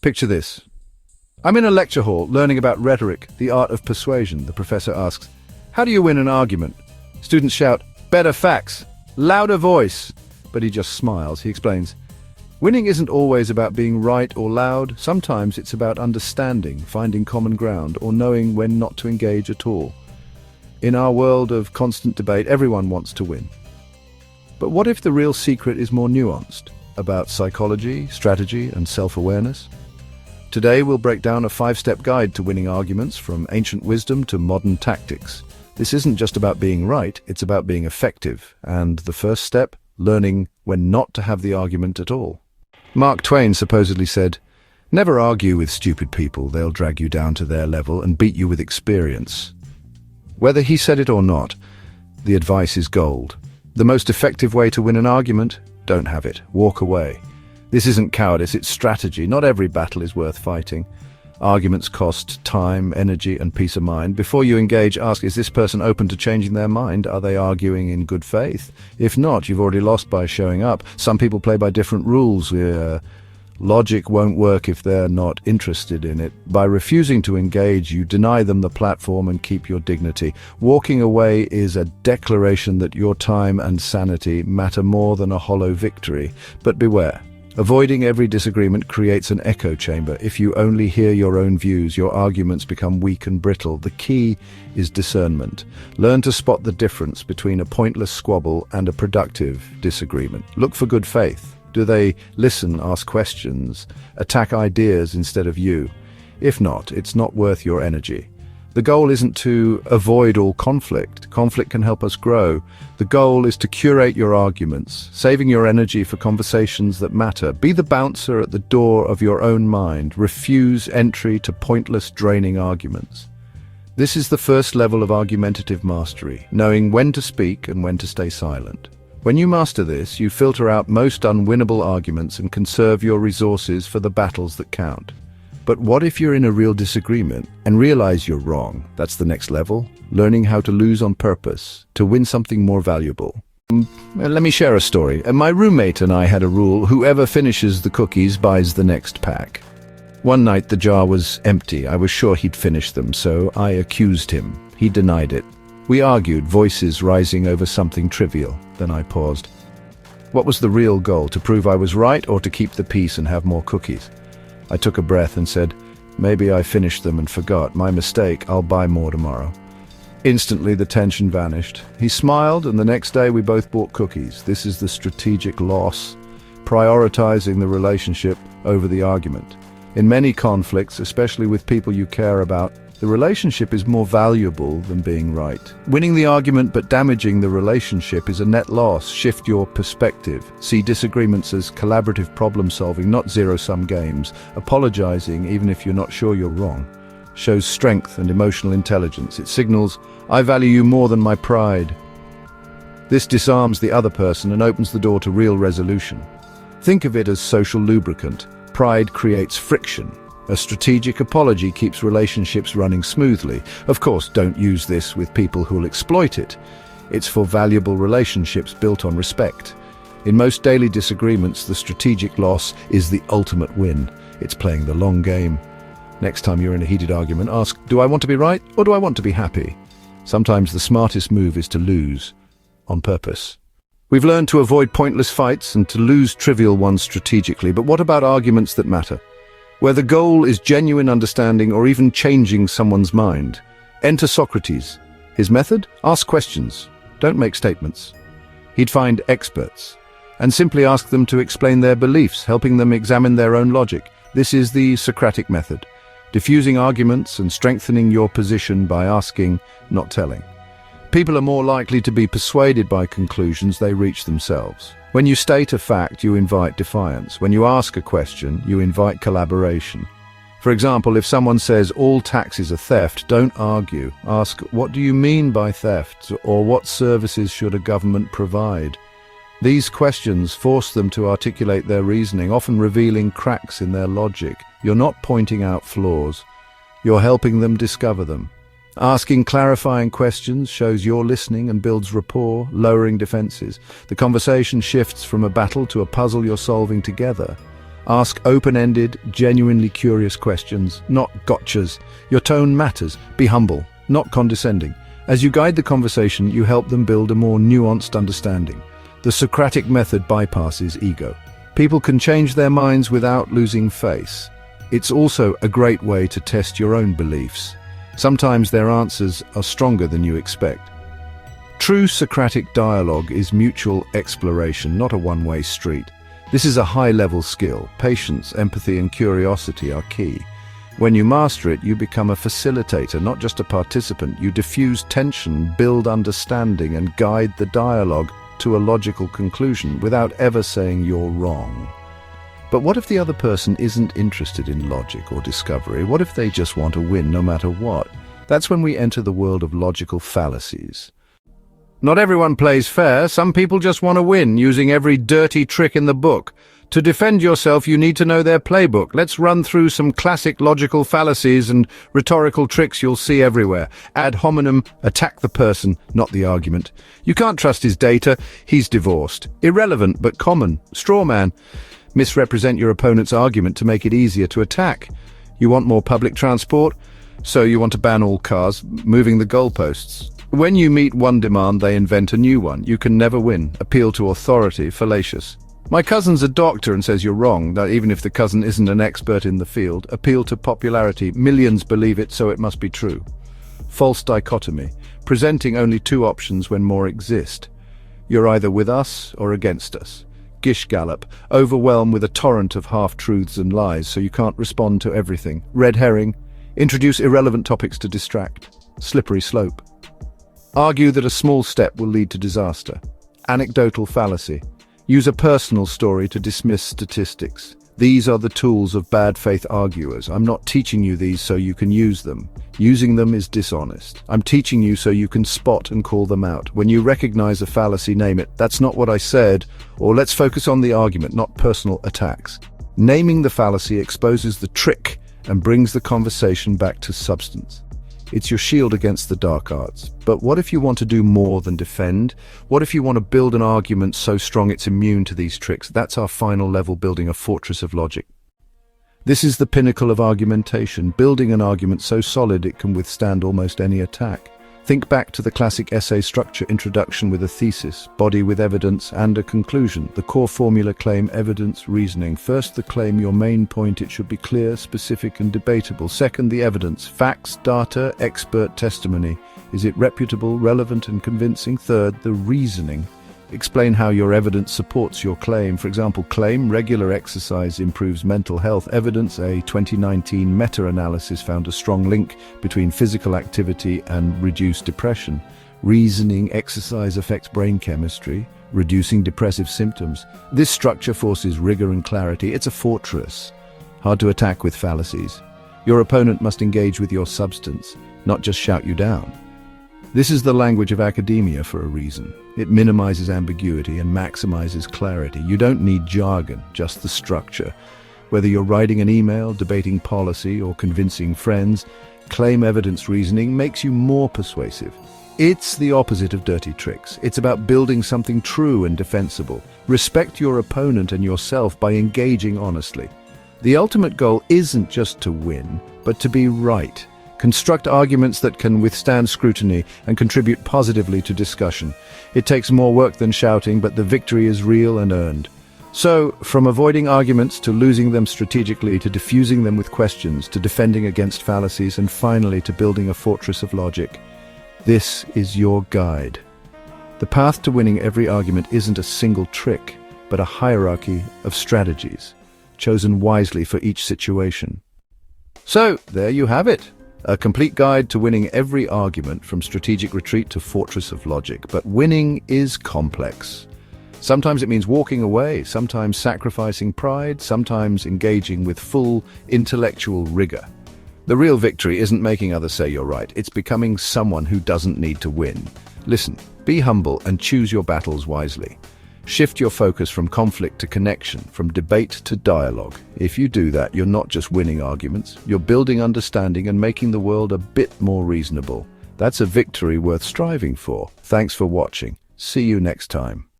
Picture this. I'm in a lecture hall learning about rhetoric, the art of persuasion. The professor asks, "How do you win an argument?" Students shout, "Better facts, louder voice." But he just smiles. He explains, "Winning isn't always about being right or loud. Sometimes it's about understanding, finding common ground, or knowing when not to engage at all." In our world of constant debate, everyone wants to win. But what if the real secret is more nuanced, about psychology, strategy, and self-awareness? Today we'll break down a 5-step guide to winning arguments, from ancient wisdom to modern tactics. This isn't just about being right, it's about being effective. And the first step, learning when not to have the argument at all. Mark Twain supposedly said, "Never argue with stupid people, they'll drag you down to their level and beat you with experience." Whether he said it or not, the advice is gold. The most effective way to win an argument? Don't have it. Walk away. This isn't cowardice, it's strategy. Not every battle is worth fighting. Arguments cost time, energy, and peace of mind. Before you engage, ask, is this person open to changing their mind? Are they arguing in good faith? If not, you've already lost by showing up. Some people play by different rules. Logic won't work if they're not interested in it. By refusing to engage, you deny them the platform and keep your dignity. Walking away is a declaration that your time and sanity matter more than a hollow victory. But beware. Avoiding every disagreement creates an echo chamber. If you only hear your own views, your arguments become weak and brittle. The key is discernment. Learn to spot the difference between a pointless squabble and a productive disagreement. Look for good faith. Do they listen, ask questions, attack ideas instead of you? If not, it's not worth your energy. The goal isn't to avoid all conflict. Conflict can help us grow. The goal is to curate your arguments, saving your energy for conversations that matter. Be the bouncer at the door of your own mind. Refuse entry to pointless, draining arguments. This is the first level of argumentative mastery, knowing when to speak and when to stay silent. When you master this, you filter out most unwinnable arguments and conserve your resources for the battles that count. But what if you're in a real disagreement and realize you're wrong? That's the next level, learning how to lose on purpose, to win something more valuable. Let me share a story. My roommate and I had a rule: whoever finishes the cookies buys the next pack. One night the jar was empty. I was sure he'd finished them, so I accused him. He denied it. We argued, voices rising over something trivial. Then I paused. What was the real goal? To prove I was right, or to keep the peace and have more cookies? I took a breath and said, "Maybe I finished them and forgot. My mistake, I'll buy more tomorrow." Instantly the tension vanished. He smiled, and the next day we both bought cookies. This is the strategic loss, prioritizing the relationship over the argument. In many conflicts, especially with people you care about, the relationship is more valuable than being right. Winning the argument but damaging the relationship is a net loss. Shift your perspective. See disagreements as collaborative problem-solving, not zero-sum games. Apologizing, even if you're not sure you're wrong, shows strength and emotional intelligence. It signals, "I value you more than my pride." This disarms the other person and opens the door to real resolution. Think of it as social lubricant. Pride creates friction. A strategic apology keeps relationships running smoothly. Of course, don't use this with people who'll exploit it. It's for valuable relationships built on respect. In most daily disagreements, the strategic loss is the ultimate win. It's playing the long game. Next time you're in a heated argument, ask, do I want to be right or do I want to be happy? Sometimes the smartest move is to lose on purpose. We've learned to avoid pointless fights and to lose trivial ones strategically, but what about arguments that matter? Where the goal is genuine understanding or even changing someone's mind? Enter Socrates. His method? Ask questions. Don't make statements. He'd find experts and simply ask them to explain their beliefs, helping them examine their own logic. This is the Socratic method. Diffusing arguments and strengthening your position by asking, not telling. People are more likely to be persuaded by conclusions they reach themselves. When you state a fact, you invite defiance. When you ask a question, you invite collaboration. For example, if someone says all taxes are theft, don't argue. Ask, what do you mean by theft? Or what services should a government provide? These questions force them to articulate their reasoning, often revealing cracks in their logic. You're not pointing out flaws. You're helping them discover them. Asking clarifying questions shows you're listening and builds rapport, lowering defenses. The conversation shifts from a battle to a puzzle you're solving together. Ask open-ended, genuinely curious questions, not gotchas. Your tone matters. Be humble, not condescending. As you guide the conversation, you help them build a more nuanced understanding. The Socratic method bypasses ego. People can change their minds without losing face. It's also a great way to test your own beliefs. Sometimes their answers are stronger than you expect. True Socratic dialogue is mutual exploration, not a one-way street. This is a high-level skill. Patience, empathy, and curiosity are key. When you master it, you become a facilitator, not just a participant. You diffuse tension, build understanding, and guide the dialogue to a logical conclusion without ever saying you're wrong. But what if the other person isn't interested in logic or discovery? What if they just want to win no matter what? That's when we enter the world of logical fallacies. Not everyone plays fair. Some people just want to win, using every dirty trick in the book. To defend yourself, you need to know their playbook. Let's run through some classic logical fallacies and rhetorical tricks you'll see everywhere. Ad hominem, attack the person, not the argument. You can't trust his data, he's divorced. Irrelevant but common. Straw man. Misrepresent your opponent's argument to make it easier to attack. You want more public transport? So you want to ban all cars, moving the goalposts. When you meet one demand, they invent a new one. You can never win. Appeal to authority, fallacious. My cousin's a doctor and says you're wrong, that even if the cousin isn't an expert in the field. Appeal to popularity. Millions believe it, so it must be true. False dichotomy. Presenting only two options when more exist. You're either with us or against us. Gish gallop. Overwhelm with a torrent of half-truths and lies, so you can't respond to everything. Red herring. Introduce irrelevant topics to distract. Slippery slope. Argue that a small step will lead to disaster. Anecdotal fallacy. Use a personal story to dismiss statistics. These are the tools of bad faith arguers. I'm not teaching you these so you can use them. Using them is dishonest. I'm teaching you so you can spot and call them out. When you recognize a fallacy, name it. That's not what I said. Or let's focus on the argument, not personal attacks. Naming the fallacy exposes the trick and brings the conversation back to substance. It's your shield against the dark arts. But what if you want to do more than defend? What if you want to build an argument so strong it's immune to these tricks? That's our final level, building a fortress of logic. This is the pinnacle of argumentation, building an argument so solid it can withstand almost any attack. Think back to the classic essay structure: introduction with a thesis, body with evidence, and a conclusion. The core formula: claim, evidence, reasoning. First, the claim, your main point. It should be clear, specific, and debatable. Second, the evidence: facts, data, expert testimony. Is it reputable, relevant, and convincing? Third, the reasoning. Explain how your evidence supports your claim. For example, claim, regular exercise improves mental health. Evidence, a 2019 meta-analysis found a strong link between physical activity and reduced depression. Reasoning, exercise affects brain chemistry, reducing depressive symptoms. This structure forces rigor and clarity. It's a fortress, hard to attack with fallacies. Your opponent must engage with your substance, not just shout you down. This is the language of academia for a reason. It minimizes ambiguity and maximizes clarity. You don't need jargon, just the structure. Whether you're writing an email, debating policy, or convincing friends, claim, evidence, reasoning makes you more persuasive. It's the opposite of dirty tricks. It's about building something true and defensible. Respect your opponent and yourself by engaging honestly. The ultimate goal isn't just to win, but to be right. Construct arguments that can withstand scrutiny and contribute positively to discussion. It takes more work than shouting, but the victory is real and earned. So, from avoiding arguments to losing them strategically, to diffusing them with questions, to defending against fallacies, and finally to building a fortress of logic, this is your guide. The path to winning every argument isn't a single trick, but a hierarchy of strategies, chosen wisely for each situation. So, there you have it. A complete guide to winning every argument, from strategic retreat to fortress of logic. But winning is complex. Sometimes it means walking away, sometimes sacrificing pride, sometimes engaging with full intellectual rigor. The real victory isn't making others say you're right, it's becoming someone who doesn't need to win. Listen, be humble and choose your battles wisely. Shift your focus from conflict to connection, from debate to dialogue. If you do that, you're not just winning arguments, you're building understanding and making the world a bit more reasonable. That's a victory worth striving for. Thanks for watching. See you next time.